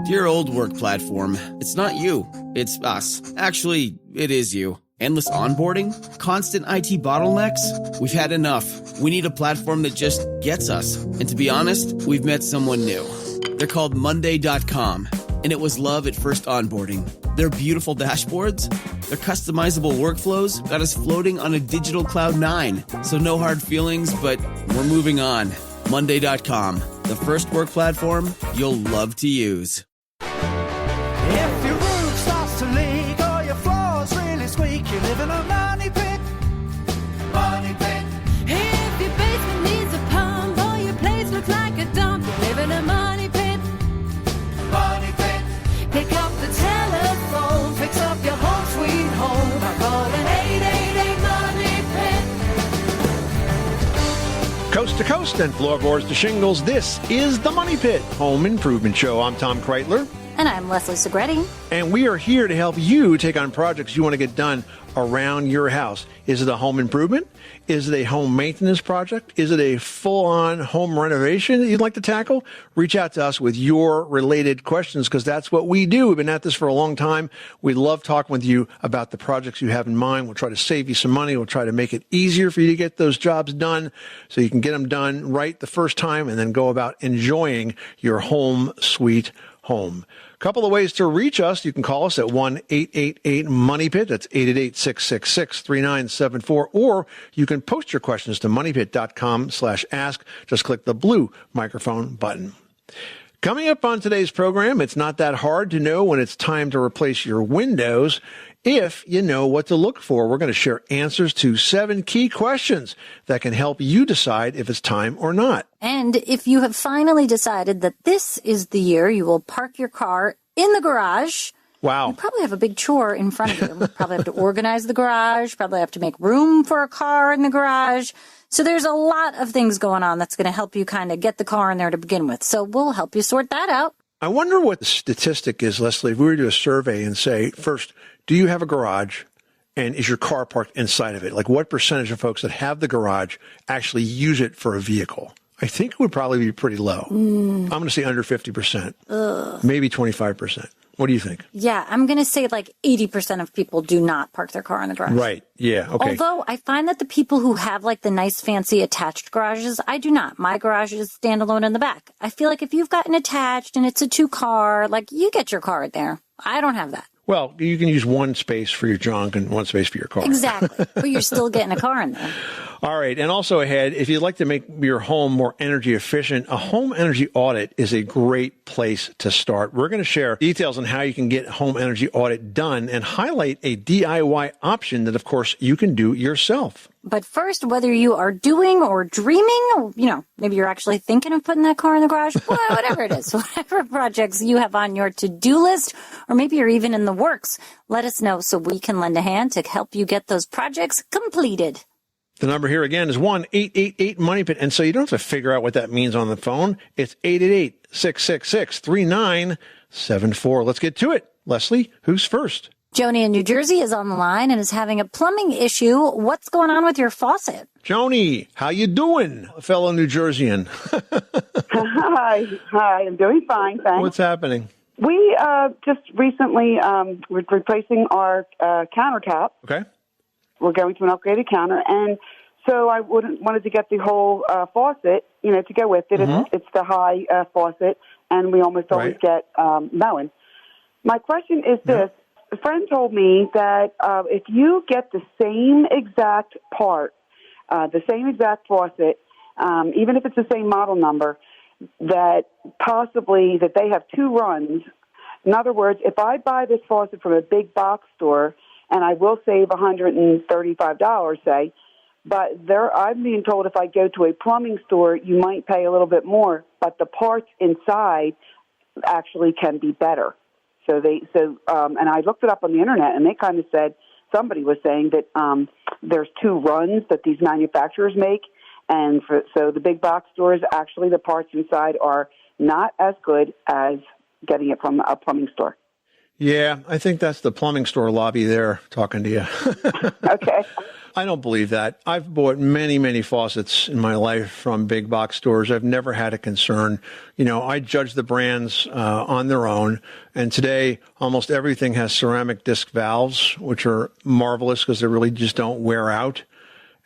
Dear old work platform, it's not you, it's us. Actually, it is you. Endless onboarding? Constant IT bottlenecks? We've had enough. We need a platform that just gets us. And to be honest, we've met someone new. They're called Monday.com, and it was love at first onboarding. Their beautiful dashboards, their customizable workflows got us floating on a digital cloud 9. So no hard feelings, but we're moving on. Monday.com, the first work platform you'll love to use. If your roof starts to leak or your floor's really squeak, you live in a money pit. Money pit. If your basement needs a pump or your place looks like a dump, you live in a money pit. Money pit. Pick up the telephone, fix up your home sweet home by calling 888 Money Pit. Coast to coast and floorboards to shingles, this is the Money Pit Home Improvement Show. I'm Tom Kreitler. And I'm Leslie Segretti. And we are here to help you take on projects you want to get done around your house. Is it a home improvement? Is it a home maintenance project? Is it a full-on home renovation that you'd like to tackle? Reach out to us with your related questions, because that's what we do. We've been at this for a long time. We love talking with you about the projects you have in mind. We'll try to save you some money. We'll try to make it easier for you to get those jobs done so you can get them done right the first time and then go about enjoying your home sweet home. A couple of ways to reach us. You can call us at 1-888-MONEYPIT. That's 888-666-3974. Or you can post your questions to moneypit.com/ask. Just click the blue microphone button. Coming up on today's program, it's not that hard to know when it's time to replace your windows if you know what to look for. We're going to share answers to 7 key questions that can help you decide if it's time or not. And if you have finally decided that this is the year you will park your car in the garage, wow, you probably have a big chore in front of you. You probably have to organize the garage, probably have to make room for a car in the garage. So there's a lot of things going on that's going to help you kind of get the car in there to begin with. So we'll help you sort that out. I wonder what the statistic is, Leslie, if we were to do a survey and say, first, do you have a garage and is your car parked inside of it? Like, what percentage of folks that have the garage actually use it for a vehicle? I think it would probably be pretty low. I'm going to say under 50%, maybe 25%. What do you think? Yeah, I'm going to say like 80% of people do not park their car in the garage. Right. Yeah. Okay. Although I find that the people who have like the nice fancy attached garages, I do not. My garage is standalone in the back. I feel like if you've got an attached and it's a 2-car, like you get your car in there. I don't have that. Well, you can use one space for your junk and one space for your car. Exactly. But you're still getting a car in there. All right. And also ahead, if you'd like to make your home more energy efficient, a home energy audit is a great place to start. We're going to share details on how you can get a home energy audit done and highlight a DIY option that, of course, you can do yourself. But first, whether you are doing or dreaming, or, maybe you're actually thinking of putting that car in the garage, well, whatever it is, whatever projects you have on your to-do list, or maybe you're even in the works, let us know so we can lend a hand to help you get those projects completed. The number here again is 1-888-MONEYPIT. And so you don't have to figure out what that means on the phone. It's 888-666-3974. Let's get to it. Leslie, who's first? Joni in New Jersey is on the line and is having a plumbing issue. What's going on with your faucet? Joni, how you doing, fellow New Jerseyan? Hi, I'm doing fine, thanks. What's happening? We just recently we're replacing our countertop. Okay. We're going to an upgraded counter, and so I wanted to get the whole faucet, to go with it. Mm-hmm. It's the high faucet, and we almost always get Moen. My question is this. A friend told me that if you get the same exact part, the same exact faucet, even if it's the same model number, that possibly that they have 2 runs. In other words, if I buy this faucet from a big box store, and I will save $135, say, but I'm being told if I go to a plumbing store, you might pay a little bit more, but the parts inside actually can be better. And I looked it up on the internet, and they kind of said, somebody was saying that there's 2 runs that these manufacturers make, and so the big box stores, actually the parts inside are not as good as getting it from a plumbing store. Yeah, I think that's the plumbing store lobby there talking to you. Okay. I don't believe that. I've bought many, many faucets in my life from big box stores. I've never had a concern. I judge the brands on their own. And today, almost everything has ceramic disc valves, which are marvelous because they really just don't wear out.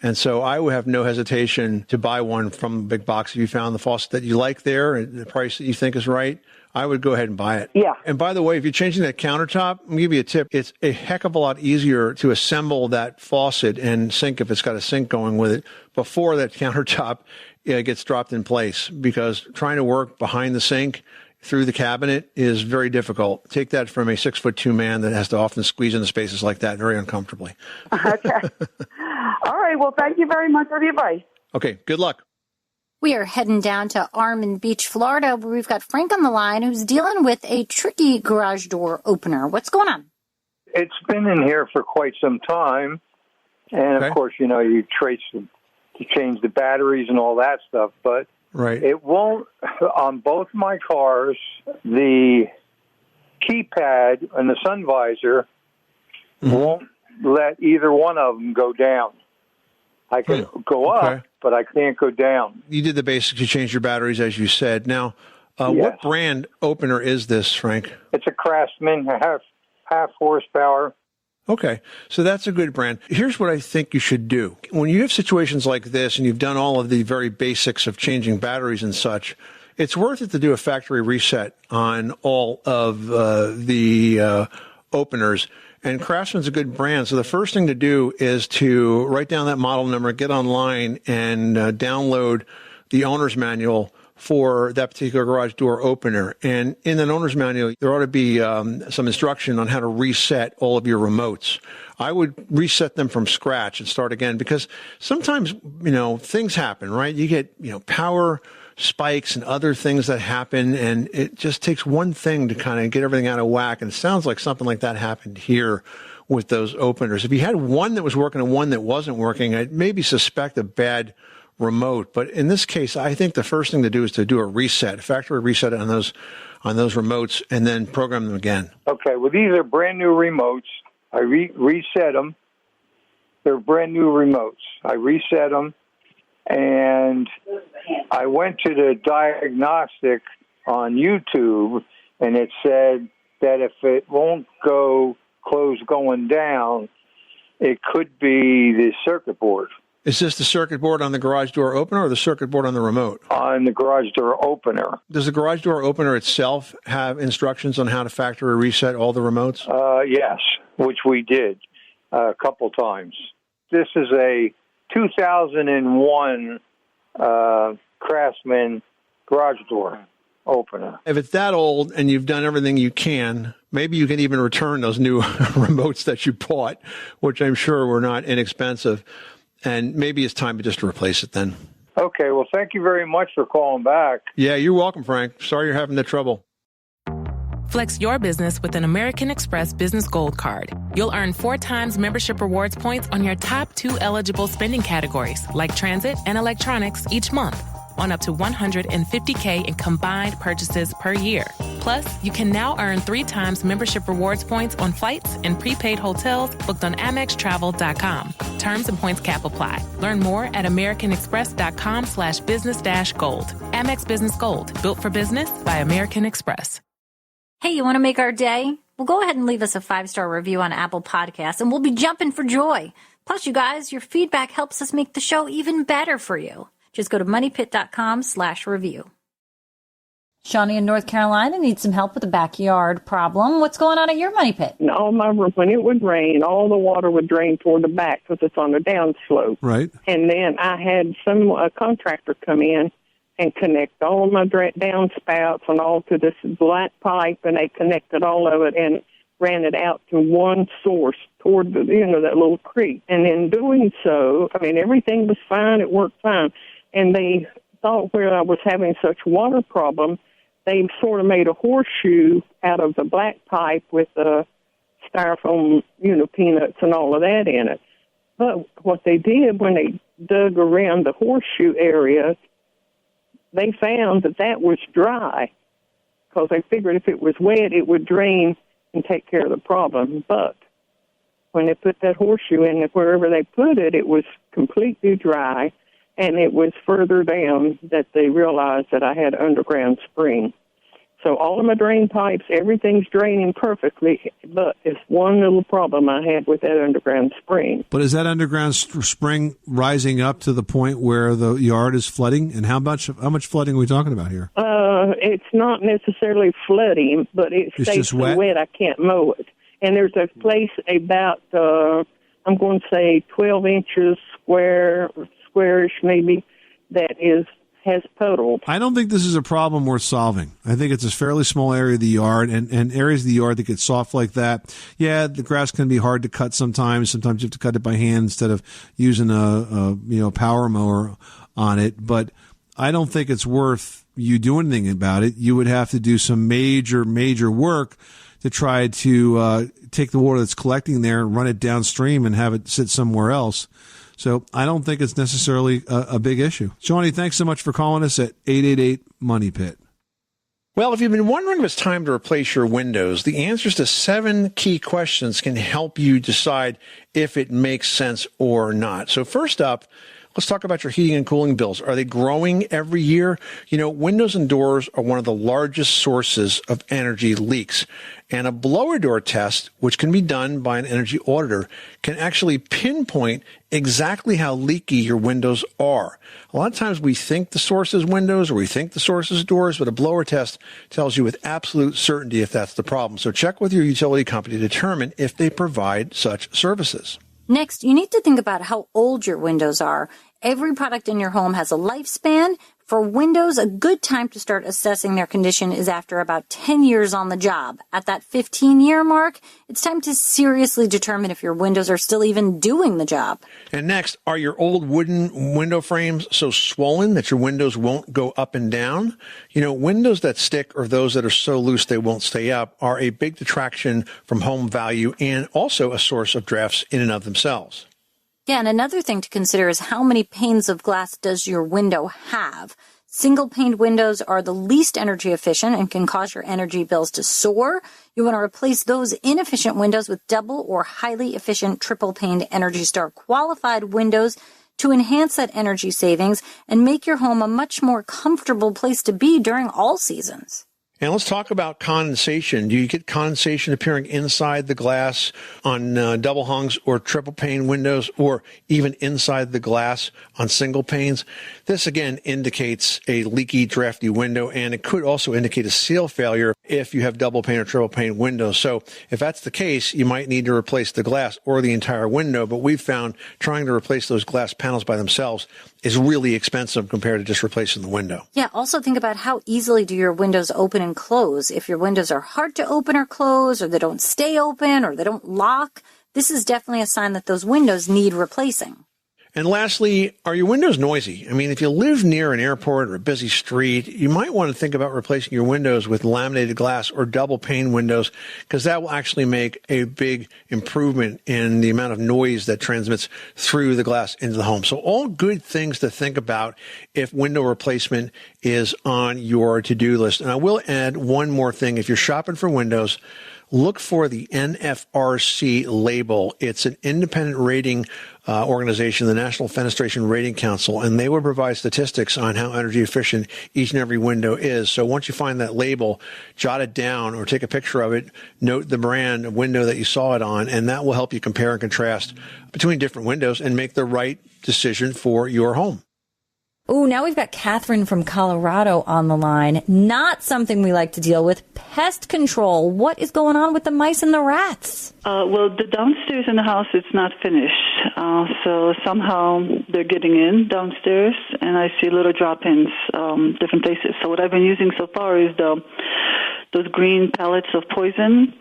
And so I would have no hesitation to buy one from a big box. If you found the faucet that you like there and the price that you think is right, I would go ahead and buy it. Yeah. And by the way, if you're changing that countertop, I'm going to give you a tip. It's a heck of a lot easier to assemble that faucet and sink if it's got a sink going with it before that countertop gets dropped in place, because trying to work behind the sink through the cabinet is very difficult. Take that from a 6'2" man that has to often squeeze into spaces like that very uncomfortably. Okay. All right. Well, thank you very much for the advice. Okay. Good luck. We are heading down to Armand Beach, Florida, where we've got Frank on the line who's dealing with a tricky garage door opener. What's going on? It's been in here for quite some time. And, of course, you change the batteries and all that stuff. But right. It won't, on both my cars, the keypad and the sun visor won't let either one of them go down. I can go up, but I can't go down. You did the basics. You changed your batteries, as you said. Now, what brand opener is this, Frank? It's a Craftsman, half horsepower. Okay, so that's a good brand. Here's what I think you should do. When you have situations like this and you've done all of the very basics of changing batteries and such, it's worth it to do a factory reset on all of the openers. And Craftsman's a good brand. So the first thing to do is to write down that model number, get online, and download the owner's manual for that particular garage door opener. And in that owner's manual, there ought to be some instruction on how to reset all of your remotes. I would reset them from scratch and start again, because sometimes, things happen, right? You get, power spikes and other things that happen, and it just takes one thing to kind of get everything out of whack. And it sounds like something like that happened here with those openers. If you had one that was working and one that wasn't working, I'd maybe suspect a bad remote. But in this case, I think the first thing to do is to do a reset, a factory reset on those remotes, and then program them again. Okay, well, these are brand new remotes. I reset them. They're brand new remotes. I reset them. And I went to the diagnostic on YouTube, and it said that if it won't close going down, it could be the circuit board. Is this the circuit board on the garage door opener or the circuit board on the remote? On the garage door opener. Does the garage door opener itself have instructions on how to factory reset all the remotes? Yes, which we did a couple times. This is a 2001 Craftsman garage door opener. If it's that old and you've done everything you can, maybe you can even return those new remotes that you bought, which I'm sure were not inexpensive. And maybe it's time to just replace it then. Okay, well, thank you very much for calling back. Yeah, you're welcome, Frank. Sorry you're having that trouble. Flex your business with an American Express Business Gold Card. You'll earn 4 times membership rewards points on your top 2 eligible spending categories, like transit and electronics, each month, on up to $150K in combined purchases per year. Plus, you can now earn 3 times membership rewards points on flights and prepaid hotels booked on AmexTravel.com. Terms and points cap apply. Learn more at AmericanExpress.com/business-gold. Amex Business Gold, built for business by American Express. Hey, you want to make our day? Well, go ahead and leave us a 5-star review on Apple Podcasts, and we'll be jumping for joy. Plus, you guys, your feedback helps us make the show even better for you. Just go to moneypit.com/review. Shawnee in North Carolina needs some help with a backyard problem. What's going on at your money pit? All my roof, when it would rain, all the water would drain toward the back because it's on a downslope. Right. And then I had a contractor come in and connect all of my downspouts and all to this black pipe, and they connected all of it and ran it out to one source toward the, that little creek. And in doing so, everything was fine. It worked fine. And they thought where I was having such water problem, they sort of made a horseshoe out of the black pipe with the styrofoam, peanuts and all of that in it. But what they did when they dug around the horseshoe area, they found that was dry because they figured if it was wet, it would drain and take care of the problem. But when they put that horseshoe in, wherever they put it, it was completely dry, and it was further down that they realized that I had underground spring. So all of my drain pipes, everything's draining perfectly, but it's one little problem I had with that underground spring. But is that underground spring rising up to the point where the yard is flooding? And how much flooding are we talking about here? It's not necessarily flooding, but it stays so wet I can't mow it. And there's a place about, I'm going to say 12 inches squarish maybe, that has puddled. I don't think this is a problem worth solving. I think it's a fairly small area of the yard, and areas of the yard that get soft like that. Yeah, the grass can be hard to cut sometimes. Sometimes you have to cut it by hand instead of using a power mower on it. But I don't think it's worth you doing anything about it. You would have to do some major work to try to take the water that's collecting there and run it downstream and have it sit somewhere else. So I don't think it's necessarily a big issue. Joni, thanks so much for calling us at 888-MONEY-PIT. Well, if you've been wondering if it's time to replace your windows, the answers to 7 key questions can help you decide if it makes sense or not. So first up, let's talk about your heating and cooling bills. Are they growing every year? You know, windows and doors are one of the largest sources of energy leaks. And a blower door test, which can be done by an energy auditor, can actually pinpoint exactly how leaky your windows are. A lot of times we think the source is windows or we think the source is doors, but a blower test tells you with absolute certainty if that's the problem. So check with your utility company to determine if they provide such services. Next, you need to think about how old your windows are. Every product in your home has a lifespan. For windows, a good time to start assessing their condition is after about 10 years on the job. At that 15-year mark, it's time to seriously determine if your windows are still even doing the job. And next, are your old wooden window frames so swollen that your windows won't go up and down? You know, windows that stick or those that are so loose they won't stay up are a big detraction from home value and also a source of drafts in and of themselves. Yeah, and another thing to consider is how many panes of glass does your window have? Single-paned windows are the least energy efficient and can cause your energy bills to soar. You want to replace those inefficient windows with double or highly efficient triple-paned Energy Star qualified windows to enhance that energy savings and make your home a much more comfortable place to be during all seasons. And let's talk about condensation. Do you get condensation appearing inside the glass on double hungs or triple pane windows, or even inside the glass on single panes? This, again, indicates a leaky, drafty window, and it could also indicate a seal failure if you have double pane or triple pane windows. So if that's the case, you might need to replace the glass or the entire window. But we've found trying to replace those glass panels by themselves is really expensive compared to just replacing the window. Yeah, also think about how easily do your windows open and close. If your windows are hard to open or close, or they don't stay open, or they don't lock, this is definitely a sign that those windows need replacing. And lastly, are your windows noisy? I mean, if you live near an airport or a busy street, you might want to think about replacing your windows with laminated glass or double pane windows, because that will actually make a big improvement in the amount of noise that transmits through the glass into the home. So all good things to think about if window replacement is on your to-do list. And I will add one more thing. If you're shopping for windows, look for the NFRC label. It's an independent rating organization, the National Fenestration Rating Council, and they will provide statistics on how energy efficient each and every window is. So once you find that label, jot it down or take a picture of it, note the brand of window that you saw it on, and that will help you compare and contrast between different windows and make the right decision for your home. Oh, now we've got Catherine from Colorado on the line. Not something we like to deal with. Pest control. What is going on with the mice and the rats? Well, the downstairs in the house, it's not finished. So somehow they're getting in downstairs, and I see little drop-ins, different places. So what I've been using so far is those green pellets of poison.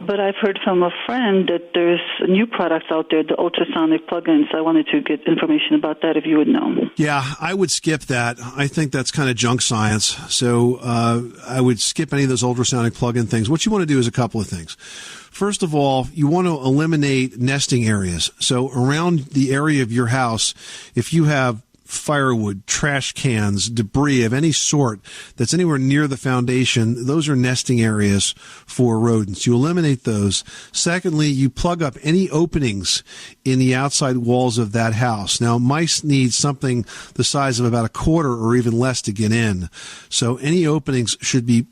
But I've heard from a friend that there's new products out there, the ultrasonic plugins. I wanted to get information about that if you would know. Yeah, I would skip that. I think that's kind of junk science. So I would skip any of those ultrasonic plug-in things. What you want to do is a couple of things. First of all, you want to eliminate nesting areas. So around the area of your house, if you have firewood, trash cans, debris of any sort that's anywhere near the foundation, those are nesting areas for rodents. You eliminate those. Secondly, you plug up any openings in the outside walls of that house. Now, mice need something the size of about a quarter or even less to get in. So any openings should be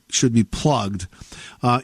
plugged.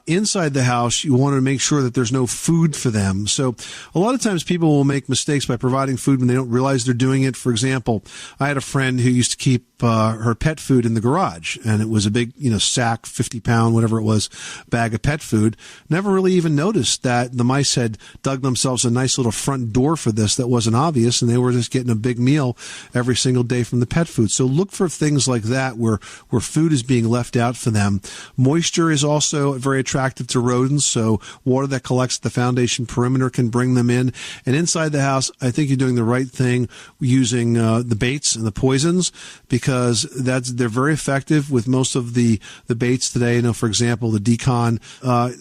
Inside the house, you want to make sure that there's no food for them. So a lot of times people will make mistakes by providing food when they don't realize they're doing it. For example, I had a friend who used to keep her pet food in the garage, and it was a big, sack, 50-pound, whatever it was, bag of pet food. Never really even noticed that the mice had dug themselves a nice little front door for this that wasn't obvious, and they were just getting a big meal every single day from the pet food. So look for things like that where food is being left out for them. Moisture is also very attractive to rodents, so water that collects at the foundation perimeter can bring them in. And inside the house, I think you're doing the right thing using the baits and the poisons, because they're very effective with most of the baits today. For example, the decon,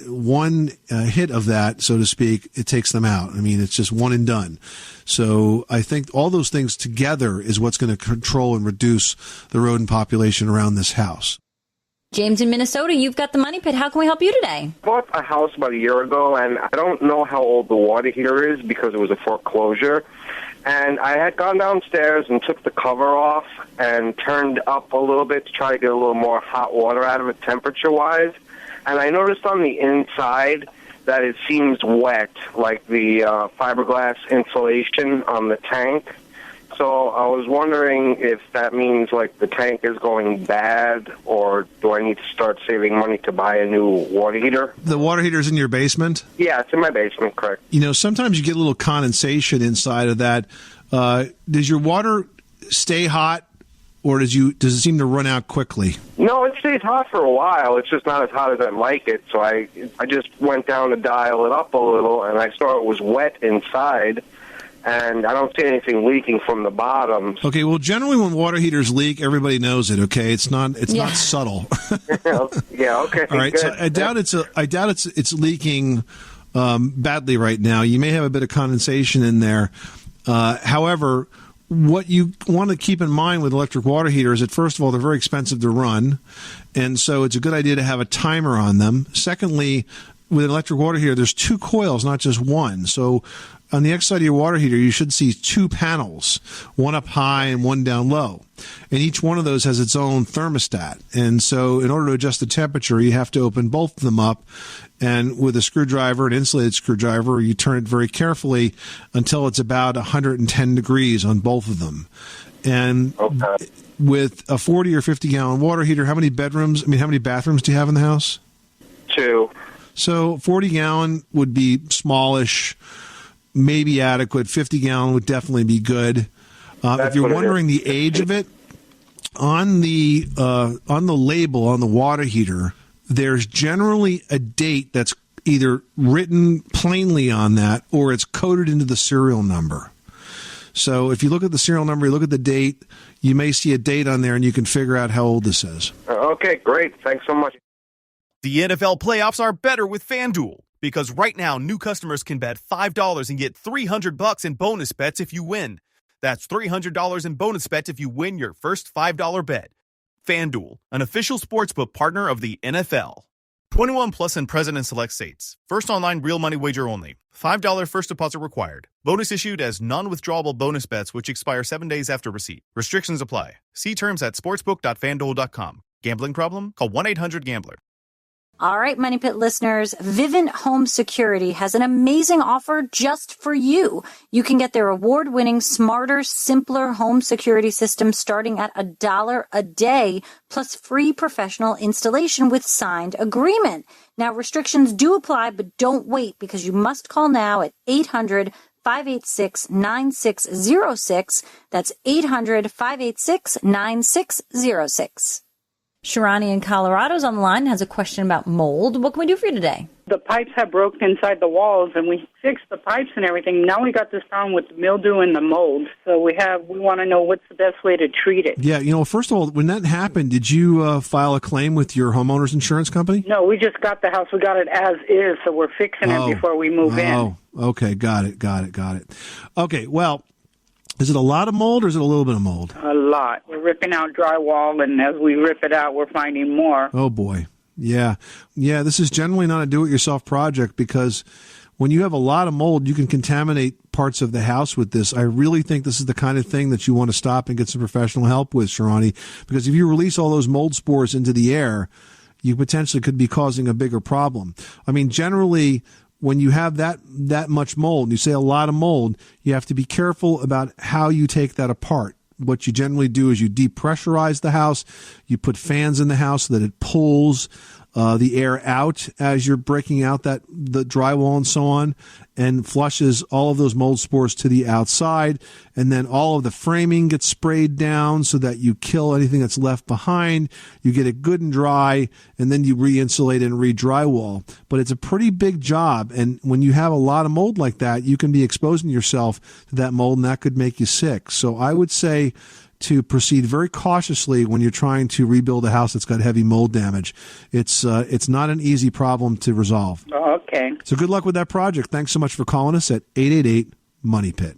one hit of that, so to speak, it takes them out. I mean, it's just one and done. So I think all those things together is what's going to control and reduce the rodent population around this house. James in Minnesota, you've got the money pit. How can we help you today? I bought a house about a year ago, and I don't know how old the water heater is because it was a foreclosure. And I had gone downstairs and took the cover off and turned up a little bit to try to get a little more hot water out of it temperature-wise. And I noticed on the inside that it seems wet, like the fiberglass insulation on the tank. So I was wondering if that means like the tank is going bad, or do I need to start saving money to buy a new water heater? The water heater's in your basement? Yeah, it's in my basement, correct. Sometimes you get a little condensation inside of that. Does your water stay hot, or does it seem to run out quickly? No, it stays hot for a while. It's just not as hot as I like it. So I just went down to dial it up a little, and I saw it was wet inside. And I don't see anything leaking from the bottom. Okay, well, generally when water heaters leak, everybody knows it. Okay, it's not subtle. Yeah. Okay. All right. Good. So I doubt it's leaking badly right now. You may have a bit of condensation in there. However, what you want to keep in mind with electric water heaters is that, first of all, they're very expensive to run, and so it's a good idea to have a timer on them. Secondly, with an electric water heater, there's two coils, not just one. So on the X side of your water heater, you should see two panels, one up high and one down low. And each one of those has its own thermostat. And so in order to adjust the temperature, you have to open both of them up. And with a screwdriver, an insulated screwdriver, you turn it very carefully until it's about 110 degrees on both of them. And with a 40 or 50-gallon water heater, how many bathrooms do you have in the house? 2. So 40-gallon would be smallish, maybe adequate. 50-gallon would definitely be good. If you're wondering the age of it, on the label on the water heater, there's generally a date that's either written plainly on that or it's coded into the serial number. So if you look at the serial number, you look at the date, you may see a date on there and you can figure out how old this is. Okay, great. Thanks so much. The NFL playoffs are better with FanDuel, because right now new customers can bet $5 and get $300 in bonus bets if you win. That's $300 in bonus bets if you win your first $5 bet. FanDuel, an official sportsbook partner of the NFL. 21 plus in present and select states. First online real money wager only. $5 first deposit required. Bonus issued as non-withdrawable bonus bets which expire 7 days after receipt. Restrictions apply. See terms at sportsbook.fanduel.com. Gambling problem? Call 1-800-GAMBLER. All right, Money Pit listeners, Vivint Home Security has an amazing offer just for you. You can get their award-winning, smarter, simpler home security system starting at $1 a day, plus free professional installation with signed agreement. Now, restrictions do apply, but don't wait, because you must call now at 800-586-9606. That's 800-586-9606. Shirani in Colorado's on the line has a question about mold. What can we do for you today? The pipes have broken inside the walls, and we fixed the pipes and everything. Now we got this problem with the mildew and the mold. So we want to know what's the best way to treat it. Yeah, first of all, when that happened, did you file a claim with your homeowner's insurance company? No, we just got the house. We got it as is, so we're fixing it before we move in. Oh, okay, got it. Okay, well, Is it a lot of mold or is it a little bit of mold? A lot. We're ripping out drywall, and as we rip it out, we're finding more. Oh, boy. Yeah. Yeah, this is generally not a do-it-yourself project because when you have a lot of mold, you can contaminate parts of the house with this. I really think this is the kind of thing that you want to stop and get some professional help with, Sharani, because if you release all those mold spores into the air, you potentially could be causing a bigger problem. I mean, generally, when you have that much mold, and you say a lot of mold, you have to be careful about how you take that apart. What you generally do is you depressurize the house. You put fans in the house so that it pulls the air out as you're breaking out the drywall and so on, and flushes all of those mold spores to the outside. And then all of the framing gets sprayed down so that you kill anything that's left behind. You get it good and dry, and then you re-insulate and re-drywall. But it's a pretty big job, and when you have a lot of mold like that, you can be exposing yourself to that mold, and that could make you sick. So I would say to proceed very cautiously when you're trying to rebuild a house that's got heavy mold damage. It's not an easy problem to resolve. Okay. So good luck with that project. Thanks so much for calling us at 888-MONEY-PIT.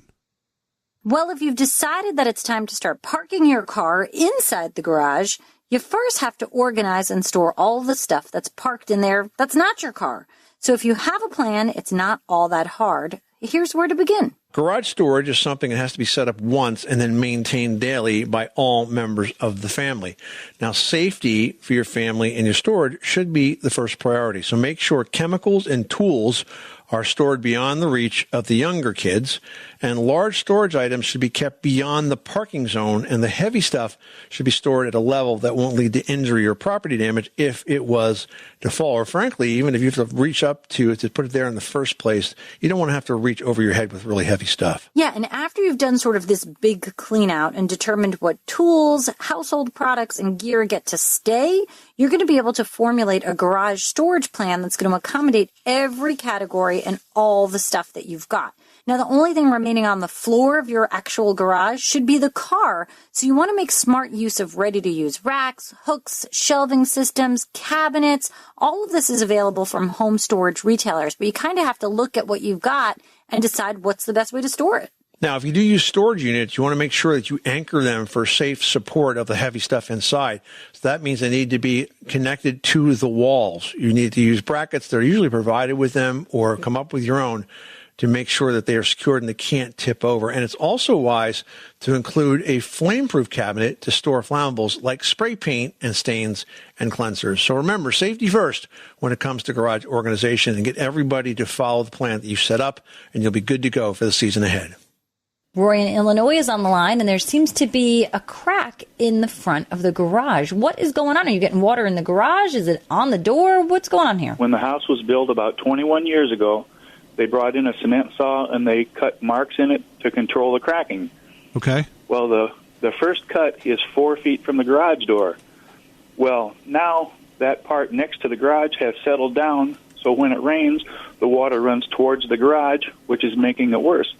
Well, if you've decided that it's time to start parking your car inside the garage, you first have to organize and store all the stuff that's parked in there that's not your car. So if you have a plan, it's not all that hard. Here's where to begin. Garage storage is something that has to be set up once and then maintained daily by all members of the family. Now, safety for your family and your storage should be the first priority. So make sure chemicals and tools are stored beyond the reach of the younger kids, and large storage items should be kept beyond the parking zone, and the heavy stuff should be stored at a level that won't lead to injury or property damage if it was to fall. Or frankly, even if you have to reach up to put it there in the first place, you don't want to have to reach over your head with really heavy stuff. Yeah, and after you've done sort of this big clean out and determined what tools, household products, and gear get to stay, you're going to be able to formulate a garage storage plan that's going to accommodate every category and all the stuff that you've got. Now, the only thing remaining on the floor of your actual garage should be the car, so you want to make smart use of ready-to-use racks, hooks, shelving systems, cabinets. All of this is available from home storage retailers, but you kind of have to look at what you've got and decide what's the best way to store it. Now, if you do use storage units, you want to make sure that you anchor them for safe support of the heavy stuff inside. So that means they need to be connected to the walls. You need to use brackets that are usually provided with them or come up with your own to make sure that they are secured and they can't tip over. And it's also wise to include a flame-proof cabinet to store flammables like spray paint and stains and cleansers. So remember, safety first when it comes to garage organization, and get everybody to follow the plan that you set up, and you'll be good to go for the season ahead. Roy in Illinois is on the line, and there seems to be a crack in the front of the garage. What is going on? Are you getting water in the garage? Is it on the door? What's going on here? When the house was built about 21 years ago, they brought in a cement saw and they cut marks in it to control the cracking. Okay. Well, the first cut is 4 feet from the garage door. Well, now that part next to the garage has settled down, so when it rains, the water runs towards the garage, which is making it worse.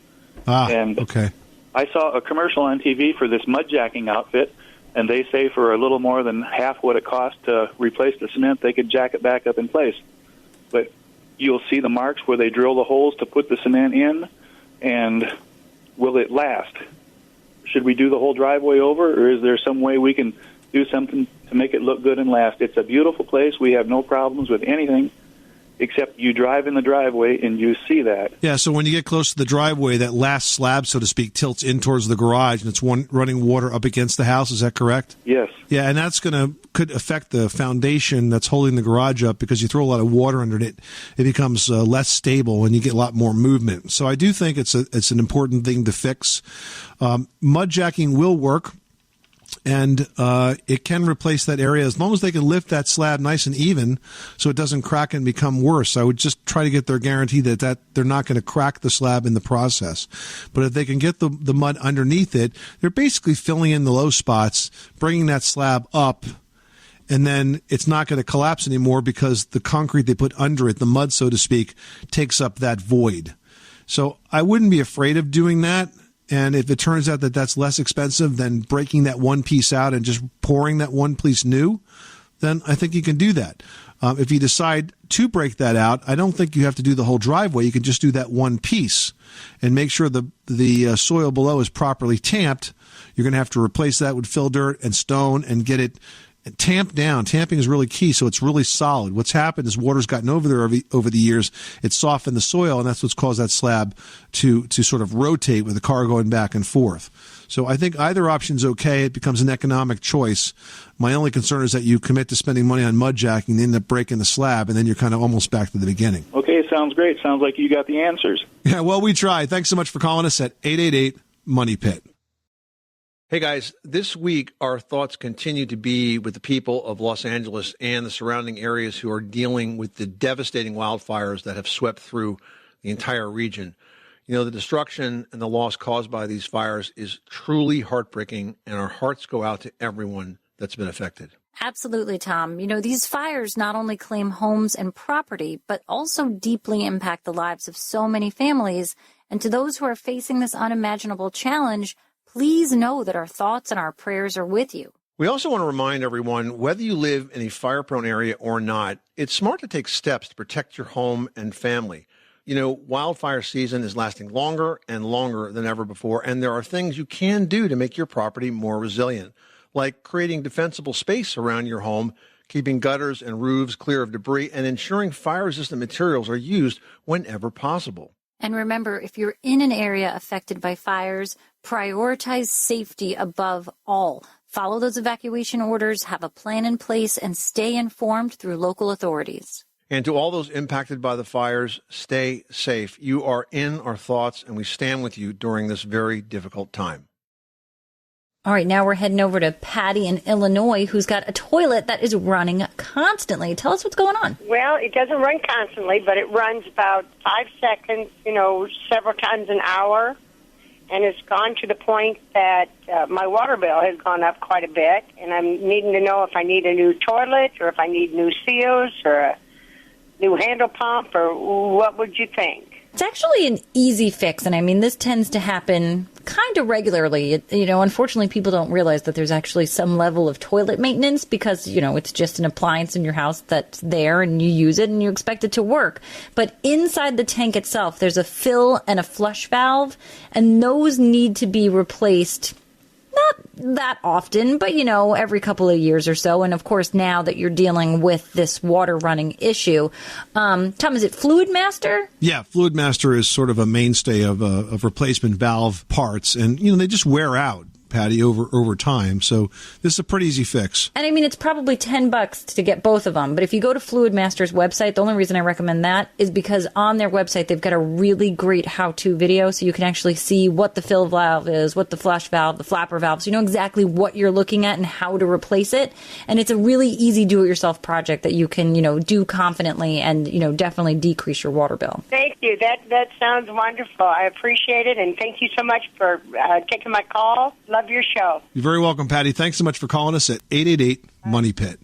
Okay. I saw a commercial on TV for this mud jacking outfit, and they say for a little more than half what it costs to replace the cement, they could jack it back up in place. But you'll see the marks where they drill the holes to put the cement in, and will it last? Should we do the whole driveway over, or is there some way we can do something to make it look good and last? It's a beautiful place. We have no problems with anything, except you drive in the driveway and you see that. Yeah, so when you get close to the driveway, that last slab, so to speak, tilts in towards the garage, and it's running water up against the house. Is that correct? Yes. Yeah, and that's could affect the foundation that's holding the garage up, because you throw a lot of water under it, it becomes less stable and you get a lot more movement. So I do think it's an important thing to fix. Mud jacking will work. And it can replace that area as long as they can lift that slab nice and even so it doesn't crack and become worse. I would just try to get their guarantee that they're not going to crack the slab in the process. But if they can get the mud underneath it, they're basically filling in the low spots, bringing that slab up, and then it's not going to collapse anymore because the concrete they put under it, the mud, so to speak, takes up that void. So I wouldn't be afraid of doing that. And if it turns out that that's less expensive than breaking that one piece out and just pouring that one piece new, then I think you can do that. If you decide to break that out, I don't think you have to do the whole driveway. You can just do that one piece and make sure the soil below is properly tamped. You're going to have to replace that with fill dirt and stone and get it tamped down. Tamping is really key, so it's really solid. What's happened is water's gotten over there over the years. It's softened the soil, and that's what's caused that slab to sort of rotate with the car going back and forth. So I think either option's okay. It becomes an economic choice. My only concern is that you commit to spending money on mud jacking, then end up breaking the slab, and then you're kind of almost back to the beginning. Okay, sounds great. Sounds like you got the answers. Yeah, well, we tried. Thanks so much for calling us at 888-MONEY-PIT. Hey guys, this week our thoughts continue to be with the people of Los Angeles and the surrounding areas who are dealing with the devastating wildfires that have swept through the entire region. You know, the destruction and the loss caused by these fires is truly heartbreaking, and our hearts go out to everyone that's been affected. Absolutely, Tom. You know, these fires not only claim homes and property, but also deeply impact the lives of so many families. And to those who are facing this unimaginable challenge, please know that our thoughts and our prayers are with you. We also want to remind everyone, whether you live in a fire-prone area or not, it's smart to take steps to protect your home and family. You know, wildfire season is lasting longer and longer than ever before, and there are things you can do to make your property more resilient, like creating defensible space around your home, keeping gutters and roofs clear of debris, and ensuring fire-resistant materials are used whenever possible. And remember, if you're in an area affected by fires, prioritize safety above all. Follow those evacuation orders, have a plan in place, and stay informed through local authorities. And to all those impacted by the fires, stay safe. You are in our thoughts, and we stand with you during this very difficult time. All right, now we're heading over to Patty in Illinois, who's got a toilet that is running constantly. Tell us what's going on. Well, it doesn't run constantly, but it runs about 5 seconds, several times an hour. And it's gone to the point that my water bill has gone up quite a bit, and I'm needing to know if I need a new toilet or if I need new seals or a new handle pump, or what would you think? It's actually an easy fix, and I mean, this tends to happen kind of regularly. Unfortunately, people don't realize that there's actually some level of toilet maintenance because, it's just an appliance in your house that's there and you use it and you expect it to work. But inside the tank itself, there's a fill and a flush valve, and those need to be replaced not that often, but, every couple of years or so. And, of course, now that you're dealing with this water running issue, Tom, is it Fluid Master? Yeah, Fluid Master is sort of a mainstay of replacement valve parts, and, they just wear out, Patty, over time. So this is a pretty easy fix. And I mean, it's probably $10 to get both of them. But if you go to Fluid Master's website, the only reason I recommend that is because on their website, they've got a really great how-to video. So you can actually see what the fill valve is, what the flush valve, the flapper valve. So you know exactly what you're looking at and how to replace it. And it's a really easy do-it-yourself project that you can, do confidently and, definitely decrease your water bill. Thank you. That sounds wonderful. I appreciate it. And thank you so much for taking my call. Love your show. You're very welcome, Patty. Thanks so much for calling us at 888-MONEY-PIT.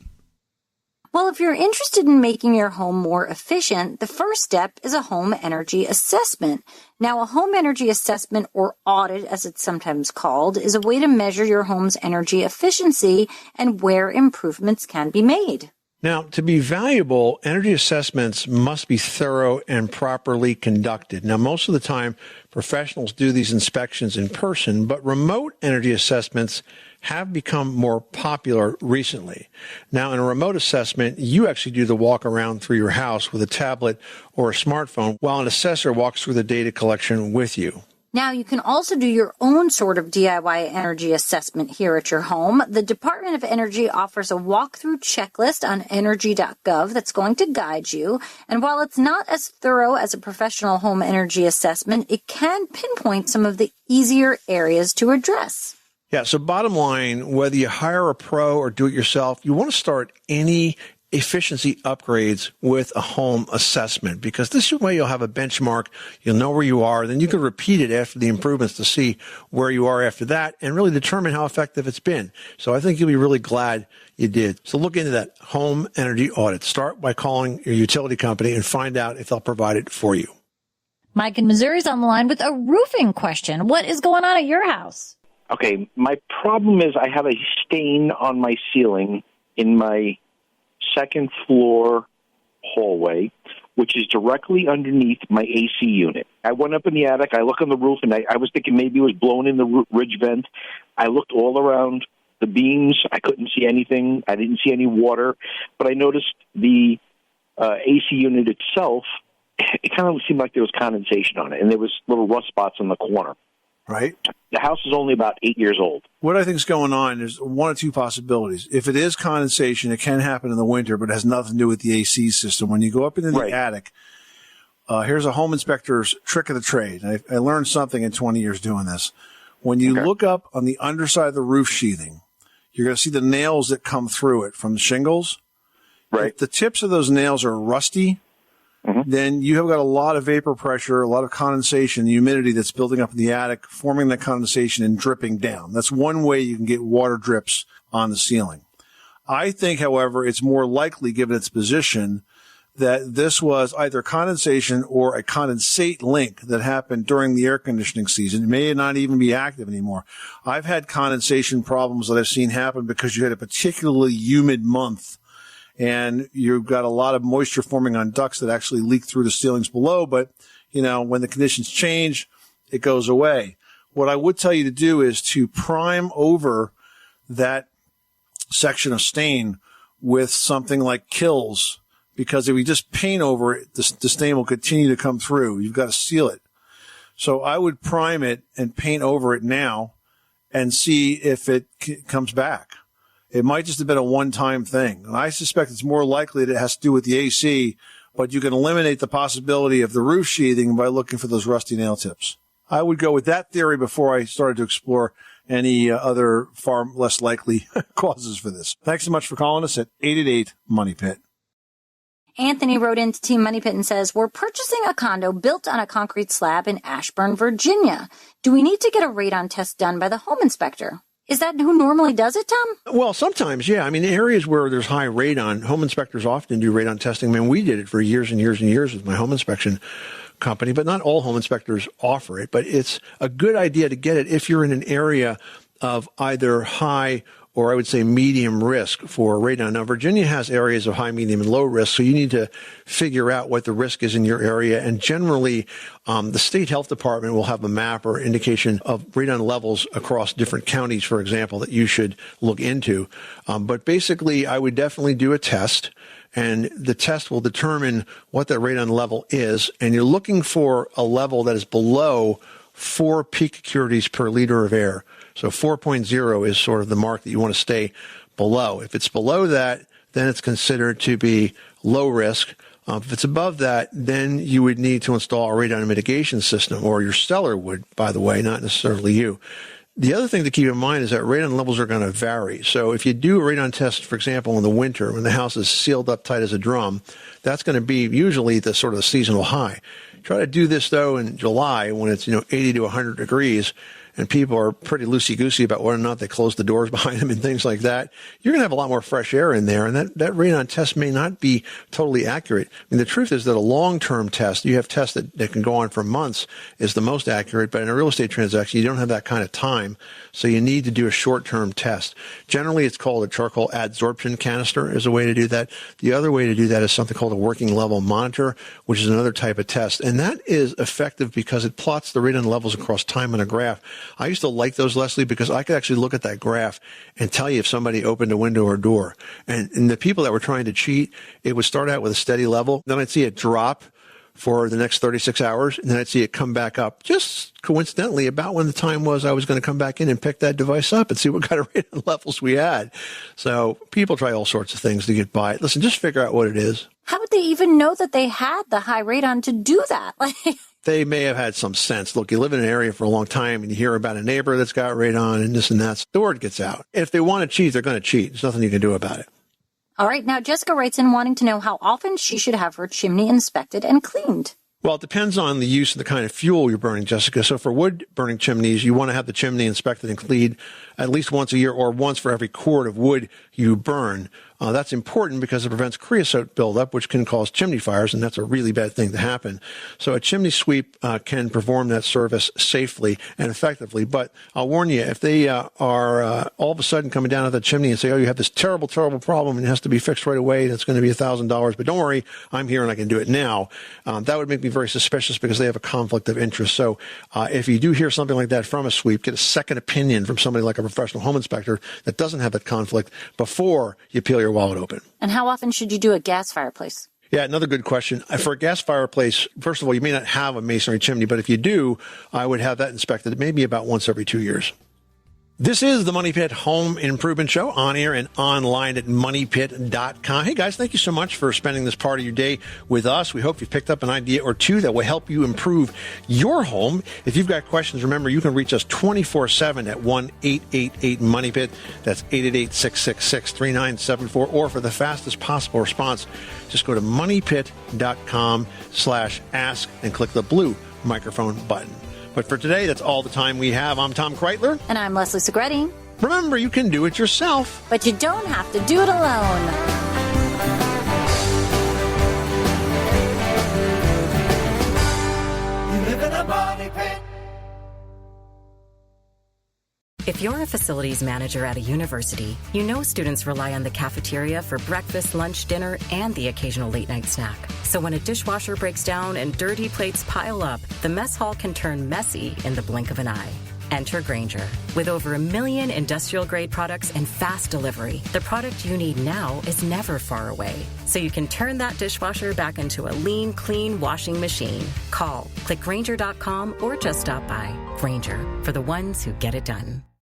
Well, if you're interested in making your home more efficient, the first step is a home energy assessment. Now, a home energy assessment, or audit as it's sometimes called, is a way to measure your home's energy efficiency and where improvements can be made. Now, to be valuable, energy assessments must be thorough and properly conducted. Now, most of the time, professionals do these inspections in person, but remote energy assessments have become more popular recently. Now, in a remote assessment, you actually do the walk around through your house with a tablet or a smartphone, while an assessor walks through the data collection with you. Now, you can also do your own sort of DIY energy assessment here at your home. The Department of Energy offers a walkthrough checklist on energy.gov that's going to guide you. And while it's not as thorough as a professional home energy assessment, it can pinpoint some of the easier areas to address. Yeah, so bottom line, whether you hire a pro or do it yourself, you want to start any efficiency upgrades with a home assessment, because this way you'll have a benchmark, you'll know where you are, then you can repeat it after the improvements to see where you are after that and really determine how effective it's been. So I think you'll be really glad you did. So look into that home energy audit. Start by calling your utility company and find out if they'll provide it for you. Mike in Missouri's on the line with a roofing question. What is going on at your house? Okay, my problem is I have a stain on my ceiling in my second floor hallway, which is directly underneath my AC unit. I went up in the attic. I look on the roof, and I was thinking maybe it was blown in the ridge vent. I looked all around the beams. I couldn't see anything. I didn't see any water. But I noticed the AC unit itself, it kind of seemed like there was condensation on it, and there was little rust spots in the corner. Right. The house is only about 8 years old. What I think is going on is one or two possibilities. If it is condensation, it can happen in the winter, but it has nothing to do with the AC system. When you go up into the attic, here's a home inspector's trick of the trade. I learned something in 20 years doing this. When you look up on the underside of the roof sheathing, you're going to see the nails that come through it from the shingles. Right. If the tips of those nails are rusty, then you have got a lot of vapor pressure, a lot of condensation, humidity that's building up in the attic, forming that condensation and dripping down. That's one way you can get water drips on the ceiling. I think, however, it's more likely, given its position, that this was either condensation or a condensate link that happened during the air conditioning season. It may not even be active anymore. I've had condensation problems that I've seen happen because you had a particularly humid month, and you've got a lot of moisture forming on ducts that actually leak through the ceilings below. But, you know, when the conditions change, it goes away. What I would tell you to do is to prime over that section of stain with something like Kills, because if you just paint over it, the stain will continue to come through. You've got to seal it. So I would prime it and paint over it now and see if it comes back. It might just have been a one-time thing. And I suspect it's more likely that it has to do with the AC, but you can eliminate the possibility of the roof sheathing by looking for those rusty nail tips. I would go with that theory before I started to explore any other far less likely causes for this. Thanks so much for calling us at 888-MONEY-PIT. Anthony wrote into Team Money Pit and says, we're purchasing a condo built on a concrete slab in Ashburn, Virginia. Do we need to get a radon test done by the home inspector? Is that who normally does it, Tom? Well, sometimes, yeah. I mean, areas where there's high radon, home inspectors often do radon testing. I mean, we did it for years and years and years with my home inspection company, but not all home inspectors offer it. But it's a good idea to get it if you're in an area of either high or I would say medium risk for radon. Now, Virginia has areas of high, medium, and low risk, so you need to figure out what the risk is in your area. And generally, the state health department will have a map or indication of radon levels across different counties, for example, that you should look into. But basically, I would definitely do a test, and the test will determine what that radon level is. And you're looking for a level that is below 4 picocuries per liter of air. So 4.0 is sort of the mark that you want to stay below. If it's below that, then it's considered to be low risk. If it's above that, then you would need to install a radon mitigation system, or your seller would, by the way, not necessarily you. The other thing to keep in mind is that radon levels are going to vary. So if you do a radon test, for example, in the winter when the house is sealed up tight as a drum, that's going to be usually the sort of seasonal high. Try to do this, though, in July when it's 80 to 100 degrees. And people are pretty loosey-goosey about whether or not they close the doors behind them and things like that, you're going to have a lot more fresh air in there, and that radon test may not be totally accurate. I mean, the truth is that a long-term test, you have tests that can go on for months, is the most accurate, but in a real estate transaction, you don't have that kind of time, so you need to do a short-term test. Generally, it's called a charcoal adsorption canister is a way to do that. The other way to do that is something called a working level monitor, which is another type of test, and that is effective because it plots the radon levels across time on a graph. I used to like those, Leslie, because I could actually look at that graph and tell you if somebody opened a window or door. And the people that were trying to cheat, it would start out with a steady level. Then I'd see it drop for the next 36 hours, and then I'd see it come back up just coincidentally about when the time was I was going to come back in and pick that device up and see what kind of radon levels we had. So people try all sorts of things to get by it. Listen, just figure out what it is. How would they even know that they had the high radon to do that? They may have had some sense. Look, you live in an area for a long time and you hear about a neighbor that's got radon and this and that. The word gets out. If they want to cheat, they're going to cheat. There's nothing you can do about it. All right. Now, Jessica writes in wanting to know how often she should have her chimney inspected and cleaned. Well, it depends on the use and the kind of fuel you're burning, Jessica. So for wood-burning chimneys, you want to have the chimney inspected and cleaned at least once a year or once for every cord of wood you burn. That's important because it prevents creosote buildup, which can cause chimney fires, and that's a really bad thing to happen. So a chimney sweep can perform that service safely and effectively. But I'll warn you, if they are all of a sudden coming down to the chimney and say, oh, you have this terrible, terrible problem and it has to be fixed right away, and it's going to be $1,000, but don't worry, I'm here and I can do it now. That would make me very suspicious because they have a conflict of interest. So if you do hear something like that from a sweep, get a second opinion from somebody like a professional home inspector that doesn't have that conflict before you peel your wallet open. And how often should you do a gas fireplace? Yeah, another good question. For a gas fireplace, first of all, you may not have a masonry chimney, but if you do, I would have that inspected maybe about once every 2 years. This is the Money Pit Home Improvement Show, on air and online at moneypit.com. Hey, guys, thank you so much for spending this part of your day with us. We hope you've picked up an idea or two that will help you improve your home. If you've got questions, remember, you can reach us 24/7 at 1-888-MONEYPIT. That's 888-666-3974. Or for the fastest possible response, just go to moneypit.com/ask and click the blue microphone button. But for today, that's all the time we have. I'm Tom Kreitler. And I'm Leslie Segretti. Remember, you can do it yourself. But you don't have to do it alone. You live in a money pit. If you're a facilities manager at a university, you know students rely on the cafeteria for breakfast, lunch, dinner, and the occasional late-night snack. So when a dishwasher breaks down and dirty plates pile up, the mess hall can turn messy in the blink of an eye. Enter Grainger. With over 1 million industrial-grade products and fast delivery, the product you need now is never far away. So you can turn that dishwasher back into a lean, clean washing machine. Call, click Grainger.com, or just stop by. Grainger, for the ones who get it done.